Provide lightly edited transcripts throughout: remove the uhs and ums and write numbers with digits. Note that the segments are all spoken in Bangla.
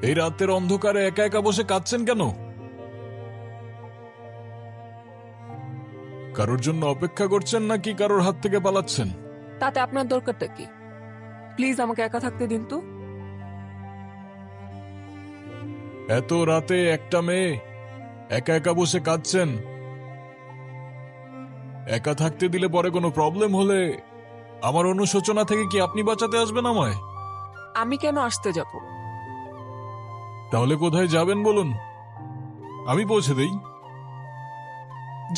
এই রাতের অন্ধকারে একা একা বসে কাঁদছেন কেন? কারোর জন্য অপেক্ষা করছেন নাকি কারোর হাত থেকে পালাচ্ছেন? তাতে আপনার দরকারটা কি? প্লিজ আমাকে একা থাকতে দিন তো। এত রাতে একটা মেয়ে একা একা বসে কাঁদছেন। একা থাকতে দিলে পরে কোনো প্রবলেম হলে আমার অনুশোচনা থেকে কি আপনি বাঁচাতে আসবেন আমায়? আমি কেন আসতে যাব? তাহলে কোথায় যাবেন বলুন, আমি পৌঁছে দেই।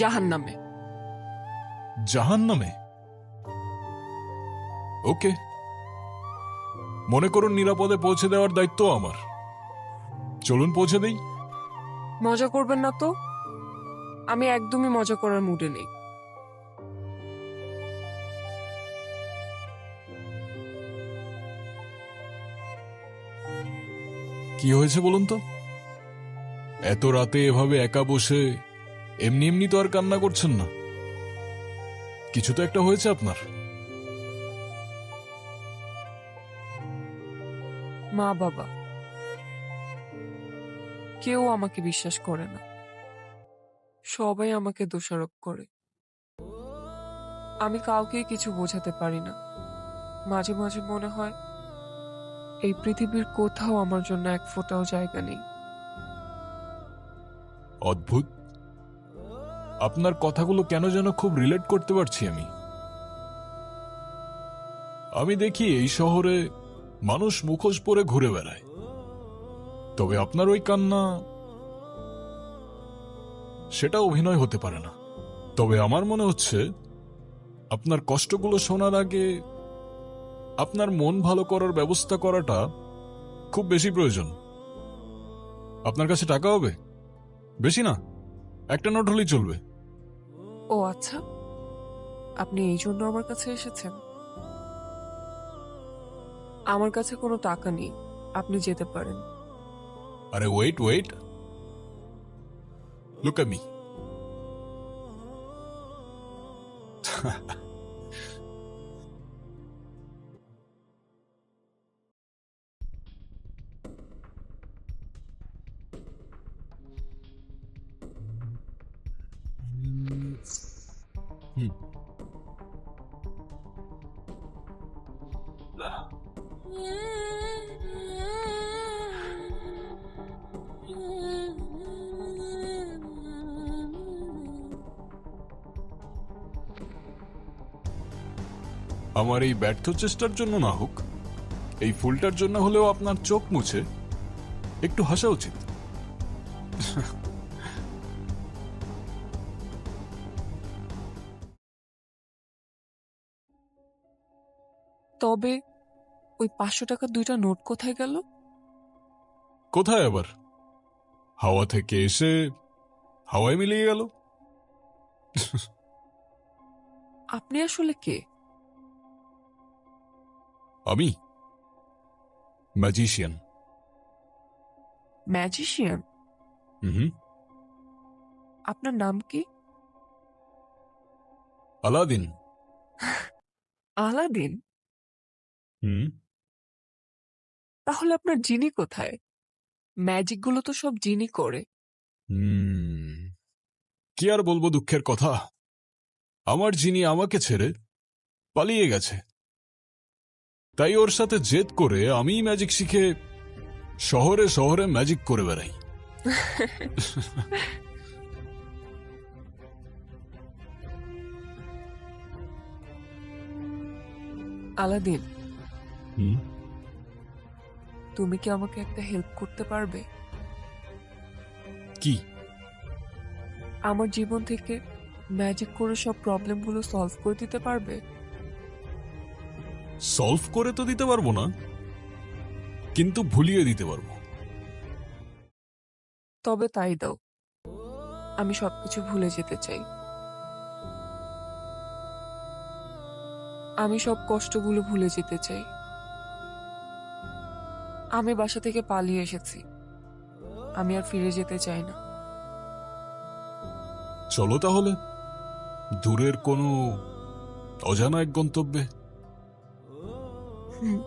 জাহান্নামে। জাহান্নামে? ওকে, মনে করুন নিরাপদে পৌঁছে দেওয়ার দায়িত্ব আমার। চলুন পৌঁছে দেই। মজা করবেন না তো? আমি একদমই মজা করার মুডে নেই। কি হয়েছে বলুন তো? এত রাতে এভাবে একা বসে এমনি এমনি তো আর কান্না করছেন না। কিছু তো একটা হয়েছে আপনার। মা বাবা কেউ আমাকে বিশ্বাস করে না। সবাই আমাকে দোষারোপ করে। আমি কাউকে কিছু বোঝাতে পারি না। মাঝে মাঝে মনে হয় এই পৃথিবীর কোথাও আমার জন্য এক ফোঁটাও জায়গা নেই। অদ্ভুত, আপনার কথাগুলো কেন যেন খুব রিলেট করতে পারছি আমি। আমি দেখি এই শহরে মানুষ মুখোশ পরে ঘুরে বেড়ায়, তবে আপনার ওই কান্না, সেটা অভিনয় হতে পারে না। তবে আমার মনে হচ্ছে আপনার কষ্টগুলো শোনার আগে আপনার মন ভালো করার ব্যবস্থা করাটা খুব বেশি প্রয়োজন। আপনার কাছে টাকা হবে? বেশি না, একটা নোট হলেই চলবে। ও আচ্ছা, আপনি এই জন্য আমার কাছে এসেছেন? আমার কাছে কোনো টাকা নেই, আপনি যেতে পারেন। আরে wait wait, look at me. আমার এই ব্যর্থ চেষ্টার জন্য না হোক, এই ফুলটার জন্য হলেও আপনার চোখ মুছে একটু হাসা উচিত। তবে ওই 500 টাকার 2টা নোট কোথায় গেল? কোথায় আবার? হাওয়া থেকে এসে হাওয়ায় মিলিয়ে গেল। আপনি আসলে কে? আমি ম্যাজিশিয়ান। ম্যাজিশিয়ান? হুম, আপনার নাম কি? আলাদিন। আলাদিন? হুম, তাহলে আপনার জিনি কোথায়? ম্যাজিক গুলো তো সব জিনি করে। হুম, কি আর বলবো দুঃখের কথা, আমার যিনি আমাকে ছেড়ে পালিয়ে গেছে। তাই ওর সাথে জেদ করে আমি ম্যাজিক শিখে শহরে শহরে ম্যাজিক করে বেড়াই। আলাদিন, হুম, তুমি কি আমাকে একটা হেল্প করতে পারবে? কি? আমার জীবন থেকে ম্যাজিক করে সব প্রবলেমগুলো সলভ করে দিতে পারবে? সলভ করে তো দিতে পারবো না, কিন্তু ভুলিয়ে দিতে পারবো। তবে তাই দাও, আমি সবকিছু ভুলে যেতে চাই। আমি সব কষ্টগুলো ভুলে যেতে চাই। আমি বাসা থেকে পালিয়ে এসেছি, আমি আর ফিরে যেতে চাই না। চলো তাহলে দূরের কোনো অজানা এক গন্তব্যে। হুম।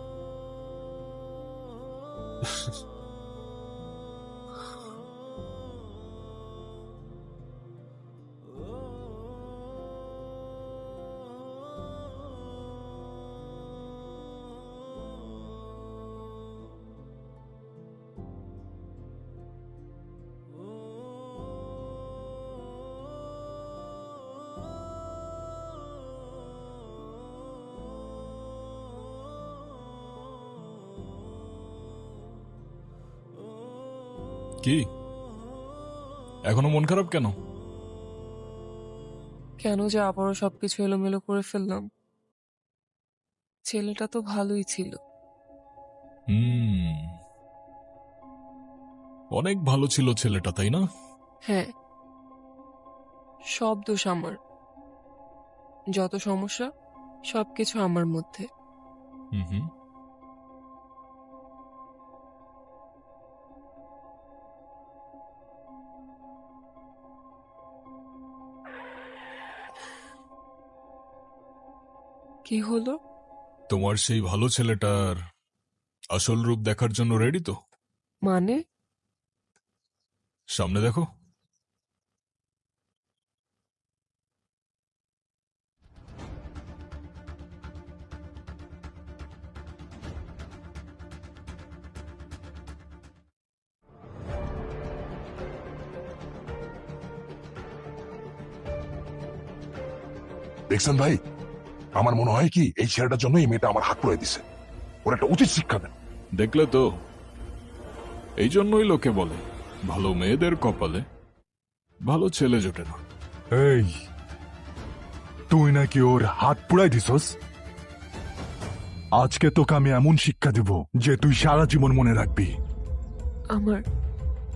কি এখনো মন খারাপ কেন? কেন যে আবারও সবকিছু এলোমেলো করে ফেললাম। ছেলেটা তো ভালোই ছিল। হুম, অনেক ভালো ছিল ছেলেটা, তাই না? হ্যাঁ, সব দোষ আমার। যত সমস্যা সবকিছু আমার মধ্যে। হুম হুম। কি হলো? তোমার সেই ভালো ছেলেটার আসল রূপ দেখার জন্য রেডি তো? মানে? সামনে দেখো। দেখছেন ভাই, আমার মনে হয় কি এই ছেলেটার জন্য এই মেয়েটা আমার হাত পুড়াই দিছে। ওর একটা উচিত শিক্ষা দেন। দেখলে তো, এই জন্যই লোকে বলে ভালো মেয়েদের কপালে ভালো ছেলে জোটে না। এই, তুই নাকি ওর হাত পুড়াই দিছস? আজকে তোকে আমি এমন শিক্ষা দিব যে তুই সারা জীবন মনে রাখবি। আমার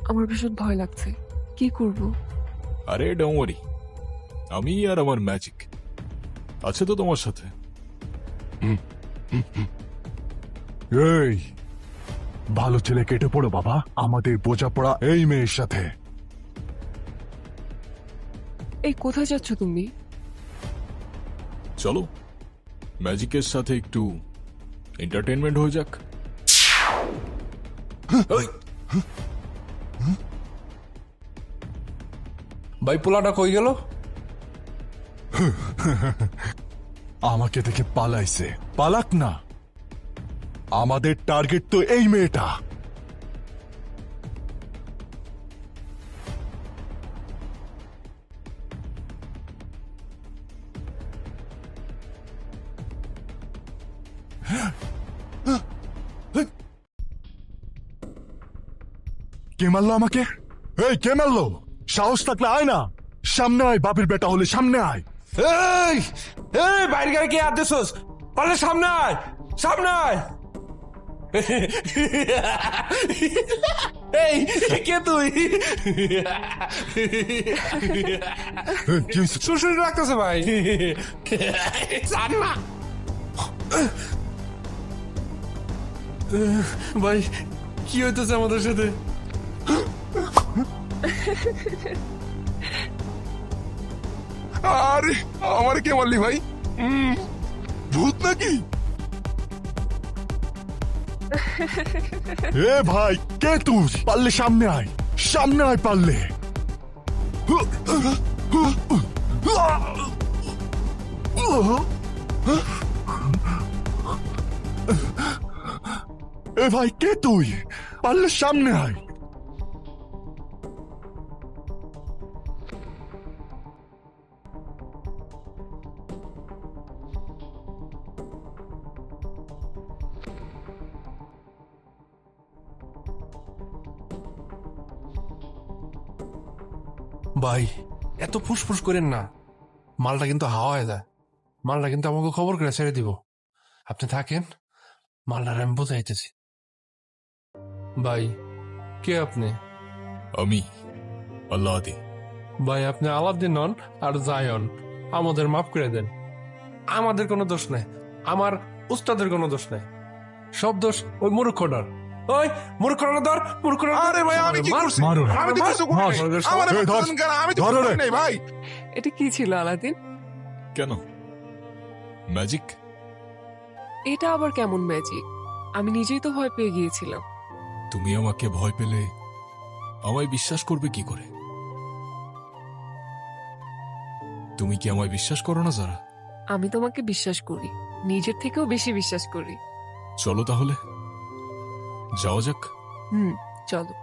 আমার ভীষণ ভয় লাগছে। কি করব? আরে ডোন্ট ওয়ারি, আমি আর আমার ম্যাজিক আছে তো তোমার সাথে। এই, ভালো ছেলে কেটে পড়ো বাবা, আমাদের বোঝাপড়া এই মেয়ের সাথে। এই কোথায় যাচ্ছ তুমি? চলো, ম্যাজিকের সাথে একটু এন্টারটেনমেন্ট হয়ে যাক। ভাই পোলাটা কই গেল? আমাকে দেখে পালাইছে। পালাক না, আমাদের টার্গেট তো এই মেয়েটা। কে মারলো আমাকে? এই, কে মারলো? সাহস থাকলে আয় না, সামনে আয়। বাপের বেটা হলে সামনে আয়। এই এই বাইরে গায়ে কে আর দিছস? পারলে সামনে আয়, সামনে আয়। এই কে তুই? কি হইছে? সুরসুরি লাগতেছে ভাই। জানি না ভাই, কি হইতেছে আমাদের সাথে? আরে আমার কে মারলি ভাই? ভূত নাকি? এ ভাই, কে তুই? পারলে সামনে আয়, সামনে আয় পারলে। এ ভাই, কে তুই? পারলে সামনে আয়। ভাই এত ফুসফুস করেন না, মালটা কিন্তু হাওয়া হয়ে যায়। মালটা কিন্তু আমাকে খবর করে ছেড়ে দিব। আপনি থাকেন, মালটার আমি বোঝাইতেছি। ভাই কে আপনি? আমি আল্লাদি। ভাই আপনি আলাদিন নন আর জায়ন, আমাদের মাফ করে দেন। আমাদের কোনো দোষ নাই, আমার উস্তাদের কোনো দোষ নাই। সব দোষ ওই মূর্খটার। ওই মূর্খটার ধর, মূর্খটার ধর। আরে ভাই আমি কি করছি? মারো না। আমি তো কিছু করি নাই। আমার এই ধর, মারতেছেন কেন? আমি তো ধরো কিছু রে। করি নাই ভাই। এটা কি ছিল আলাদিন? কেন ম্যাজিক? এটা আবার কেমন ম্যাজিক? আমি নিজেই তো ভয় পেয়ে গিয়েছিলাম। তুমি আমাকে ভয় পেলে আমায় বিশ্বাস করবে কি করে? তুমি কি আমায় বিশ্বাস করো না যারা? আমি তোমাকে বিশ্বাস করি, নিজের থেকেও বেশি বিশ্বাস করি। চলো তাহলে যাওয়া যাক। চলো।